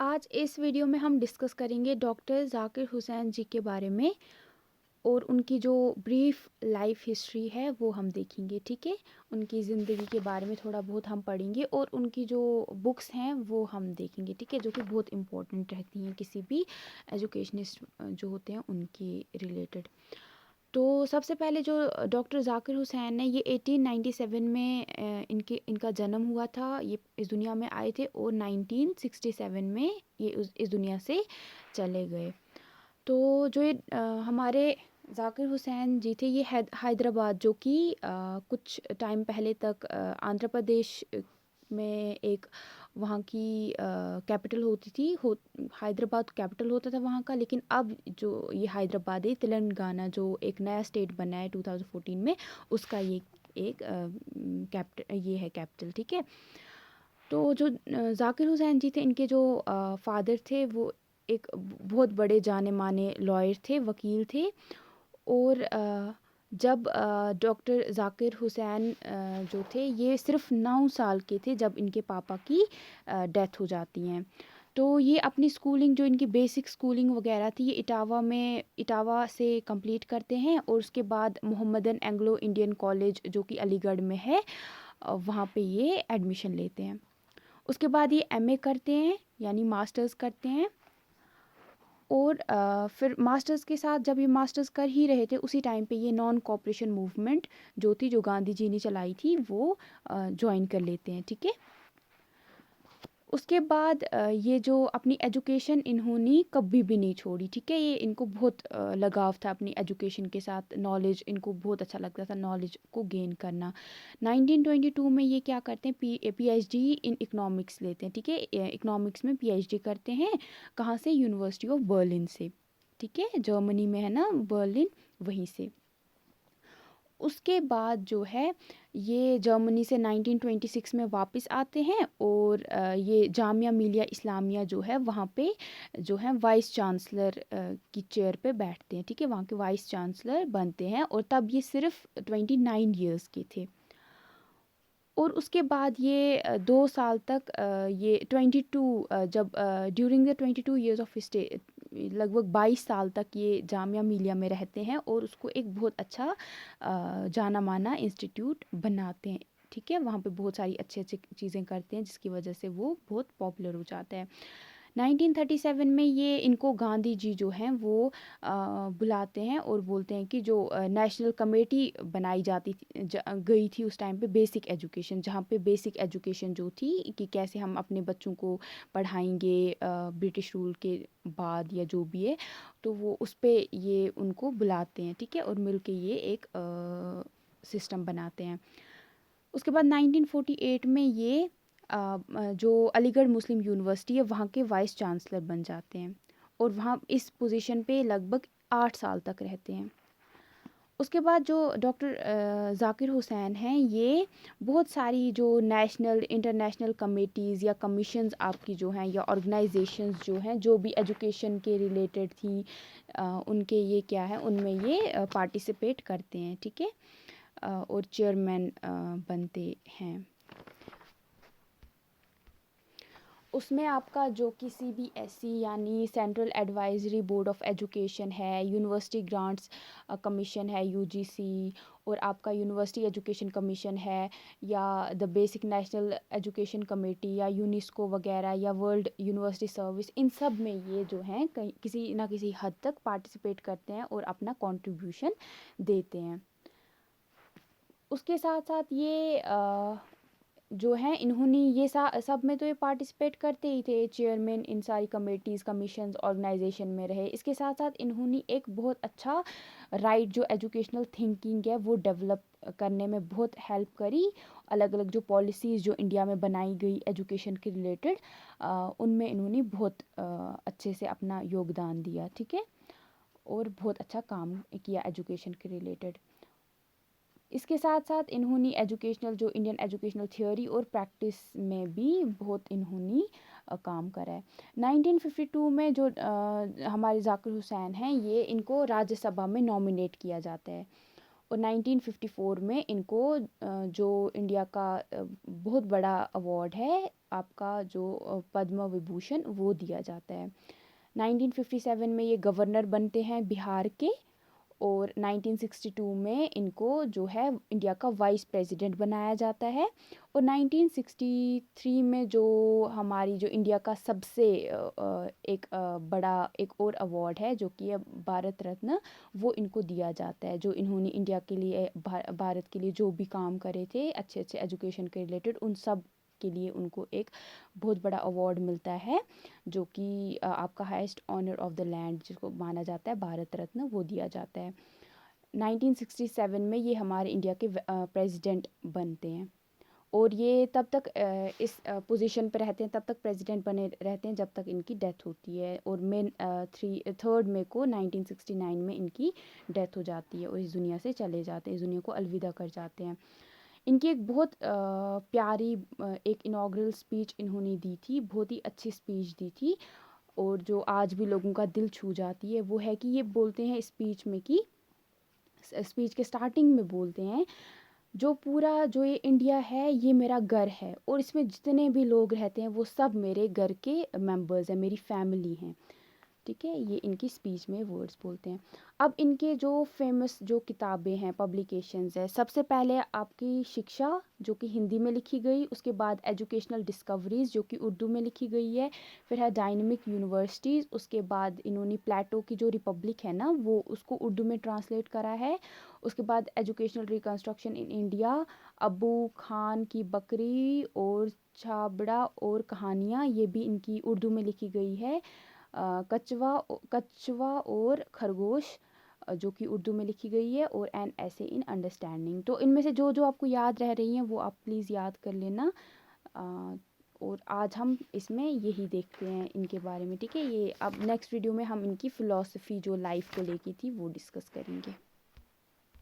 आज इस वीडियो में हम डिस्कस करेंगे डॉक्टर ज़ाकिर हुसैन जी के बारे में और उनकी जो ब्रीफ लाइफ हिस्ट्री है वो हम देखेंगे। ठीक है, उनकी ज़िंदगी के बारे में थोड़ा बहुत हम पढ़ेंगे और उनकी जो बुक्स हैं वो हम देखेंगे। ठीक है, जो कि बहुत इम्पोर्टेंट रहती हैं किसी भी एजुकेशनिस्ट जो होते हैं उनके रिलेटेड। तो सबसे पहले जो डॉक्टर ज़ाकिर हुसैन है, ये 1897 में इनका जन्म हुआ था। ये इस दुनिया में आए थे और 1967 में ये इस दुनिया से चले गए। तो जो ये हमारे ज़ाकिर हुसैन जी थे, ये हैदराबाद जो कि कुछ टाइम पहले तक आंध्र प्रदेश में एक वहाँ की कैपिटल होती थी। हैदराबाद कैपिटल होता था वहाँ का, लेकिन अब जो ये हैदराबाद है, तेलंगाना जो एक नया स्टेट बना है 2014 में, उसका ये एक कैपिटल ये है कैपिटल। ठीक है, तो जो ज़ाकिर हुसैन जी थे, इनके जो फादर थे वो एक बहुत बड़े जाने माने लॉयर थे, वकील थे। और जब डॉक्टर ज़ाकिर हुसैन जो थे, ये सिर्फ 9 साल के थे जब इनके पापा की डेथ हो जाती हैं। तो ये अपनी स्कूलिंग, जो इनकी बेसिक स्कूलिंग वगैरह थी, ये इटावा से कंप्लीट करते हैं और उसके बाद मोहम्मदन एंग्लो इंडियन कॉलेज जो कि अलीगढ़ में है, वहाँ पे ये एडमिशन लेते हैं। उसके बाद ये एमए करते हैं, यानी मास्टर्स करते हैं। और फिर मास्टर्स के साथ, जब ये मास्टर्स कर ही रहे थे, उसी टाइम पे ये नॉन कॉपरेशन मूवमेंट जो थी, जो गांधी जी ने चलाई थी, वो ज्वाइन कर लेते हैं। ठीक है, उसके बाद ये जो अपनी एजुकेशन इन्होंने कभी भी नहीं छोड़ी। ठीक है, ये इनको बहुत लगाव था अपनी एजुकेशन के साथ, नॉलेज इनको बहुत अच्छा लगता था, नॉलेज को गेन करना। 1922 में ये क्या करते हैं, पीएचडी इन इकोनॉमिक्स लेते हैं। ठीक है, इकोनॉमिक्स में पीएचडी करते हैं। कहाँ से? यूनिवर्सिटी ऑफ बर्लिन से। ठीक है, जर्मनी में है ना बर्लिन, वहीं से। उसके बाद जो है, ये जर्मनी से 1926 में वापस आते हैं और ये जामिया मिलिया इस्लामिया जो है, वहाँ पे जो है वाइस चांसलर की चेयर पे बैठते हैं। ठीक है, वहाँ के वाइस चांसलर बनते हैं और तब ये सिर्फ 29 ईयर्स के थे। और उसके बाद ये 2 साल तक ये 22 जब during the 22 years of stay, लगभग 22 साल तक ये जामिया मिलिया में रहते हैं और उसको एक बहुत अच्छा जाना माना इंस्टीट्यूट बनाते हैं। ठीक है, वहाँ पे बहुत सारी अच्छी अच्छी चीज़ें करते हैं जिसकी वजह से वो बहुत पॉपुलर हो जाता है। 1937 में ये इनको गांधी जी जो हैं वो बुलाते हैं और बोलते हैं कि जो नेशनल कमेटी बनाई गई थी उस टाइम पे, बेसिक एजुकेशन, जहाँ पे बेसिक एजुकेशन जो थी कि कैसे हम अपने बच्चों को पढ़ाएंगे ब्रिटिश रूल के बाद या जो भी है, तो वो उस पे ये उनको बुलाते हैं। ठीक है, और मिलके ये एक सिस्टम बनाते हैं। उसके बाद 1948 में ये जो अलीगढ़ मुस्लिम यूनिवर्सिटी है, वहाँ के वाइस चांसलर बन जाते हैं और वहाँ इस पोजीशन पे लगभग 8 साल तक रहते हैं। उसके बाद जो डॉक्टर ज़ाकिर हुसैन हैं, ये बहुत सारी जो नेशनल इंटरनेशनल कमेटीज़ या कमीशंस आपकी जो हैं, या ऑर्गेनाइजेशंस जो हैं, जो भी एजुकेशन के रिलेटेड थी, उनके ये क्या है, उनमें ये पार्टिसिपेट करते हैं। ठीक है, और चेयरमैन बनते हैं। उसमें आपका जो कि सीबीएसई यानी central advisory board of education है, यूनिवर्सिटी ग्रांट्स कमीशन है यूजीसी, और आपका यूनिवर्सिटी एजुकेशन कमीशन है, या the basic national education committee, या यूनेस्को वगैरह, या वर्ल्ड यूनिवर्सिटी सर्विस, इन सब में ये जो हैं कहीं किसी ना किसी हद तक पार्टिसिपेट करते हैं और अपना कंट्रीब्यूशन देते हैं। उसके साथ साथ ये जो हैं, इन्होंने ये सब में तो ये पार्टिसिपेट करते ही थे, चेयरमैन इन सारी कमेटीज़ कमीशंस ऑर्गेनाइजेशन में रहे। इसके साथ साथ इन्होंने एक बहुत अच्छा राइट जो एजुकेशनल थिंकिंग है वो डेवलप करने में बहुत हेल्प करी। अलग अलग जो पॉलिसीज़ जो इंडिया में बनाई गई एजुकेशन के रिलेटेड, उनमें इन्होंने बहुत अच्छे से अपना योगदान दिया। ठीक है, और बहुत अच्छा काम किया एजुकेशन के रिलेटेड। इसके साथ साथ इन्होंने एजुकेशनल जो इंडियन एजुकेशनल थियोरी और प्रैक्टिस में भी बहुत इन्होंने काम करा है। 1952 में जो हमारे ज़ाकिर हुसैन हैं, ये इनको राज्यसभा में नॉमिनेट किया जाता है। और 1954 में इनको जो इंडिया का बहुत बड़ा अवार्ड है, आपका जो पद्म विभूषण वो दिया जाता है। 1957 में ये गवर्नर बनते हैं बिहार के, और 1962 में इनको जो है इंडिया का वाइस प्रेसिडेंट बनाया जाता है। और 1963 में जो हमारी जो इंडिया का सबसे एक बड़ा एक और अवार्ड है जो कि है भारत रत्न, वो इनको दिया जाता है। जो इन्होंने इंडिया के लिए भारत के लिए जो भी काम करे थे अच्छे अच्छे एजुकेशन के रिलेटेड, उन सब के लिए उनको एक बहुत बड़ा अवार्ड मिलता है, जो कि आपका highest honour of the land जिसको माना जाता है भारत रत्न, वो दिया जाता है। 1967 में ये हमारे इंडिया के प्रेसिडेंट बनते हैं, और ये तब तक इस पोजीशन पे रहते हैं, तब तक प्रेसिडेंट बने रहते हैं जब तक इनकी डेथ होती है। और मे 3 मई को 1969 में इनकी डेथ हो जाती है और इस दुनिया से चले जाते हैं, इस दुनिया को अलविदा कर जाते हैं। इनकी एक बहुत प्यारी एक इनॉग्रल स्पीच इन्होंने दी थी, बहुत ही अच्छी स्पीच दी थी, और जो आज भी लोगों का दिल छू जाती है। वो है कि ये बोलते हैं स्पीच में कि स्पीच के स्टार्टिंग में बोलते हैं, जो पूरा जो ये इंडिया है ये मेरा घर है, और इसमें जितने भी लोग रहते हैं वो सब मेरे घर के मेंबर्स हैं, मेरी फैमिली हैं। ठीक है, ये इनकी स्पीच में वर्ड्स बोलते हैं। अब इनके जो फेमस जो किताबें हैं, पब्लिकेशंस है, सबसे पहले आपकी शिक्षा जो कि हिंदी में लिखी गई, उसके बाद एजुकेशनल डिस्कवरीज जो कि उर्दू में लिखी गई है, फिर है डायनेमिक यूनिवर्सिटीज़, उसके बाद इन्होंने प्लेटो की जो रिपब्लिक है ना वो उसको उर्दू में ट्रांसलेट करा है, उसके बाद educational reconstruction in India, Abu Khan की बकरी और छाबड़ा और कहानियाँ, ये भी इनकी उर्दू में लिखी गई है। कछवा कछवा और खरगोश जो कि उर्दू में लिखी गई है, और एन ऐसे इन अंडरस्टैंडिंग। तो इनमें से जो जो आपको याद रह रही हैं वो आप प्लीज़ याद कर लेना। अ, और आज हम इसमें यही देखते हैं इनके बारे में। ठीक है, ये अब नेक्स्ट वीडियो में हम इनकी फ़िलॉसफ़ी जो लाइफ को लेके थी वो डिस्कस करेंगे।